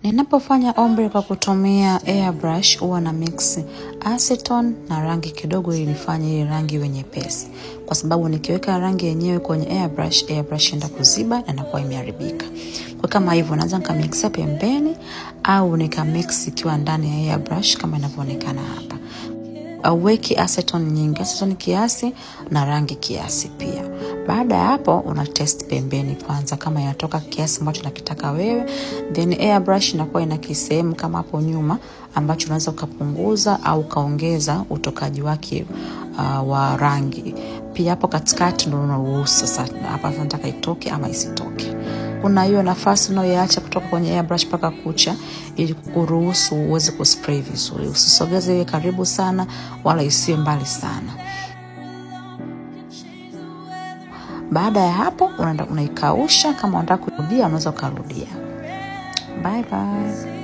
Ninapofanya ombre kwa kutumia airbrush huwa na mix acetone na rangi kidogo ili nifanye ile rangi iwe nyepesi. Kwa sababu nikiweka rangi yenyewe kwenye airbrush enda kuziba na inakuwa imeharibika. Kwa kama hivyo naanza nikamix pembeni au nikamix ikiwa ndani ya airbrush kama inavyoonekana hapa. Aweki acetone nyingi, acetone kiasi na rangi kiasi pia. Baada ya hapo una test pembeni kwanza kama inatoka kiasi ambacho unakitaka wewe, then airbrush inakuwa ina kisehemu kama hapo nyuma ambacho unaweza kupunguza au kaongeza utokaji wake wa rangi. Pia hapo katikati ndio unaruhusu sasa hapa nataka itoke ama isitoke. Kuna hiyo nafasi unayoacha kutoka kwenye airbrush paka kucha ili kuruhusu uweze kuspray vizuri. Usisogeze iwe karibu sana wala isiwe mbali sana. Baada ya hapo unaikausha, kama unataka kurudia unaweza kurudia. Bye bye.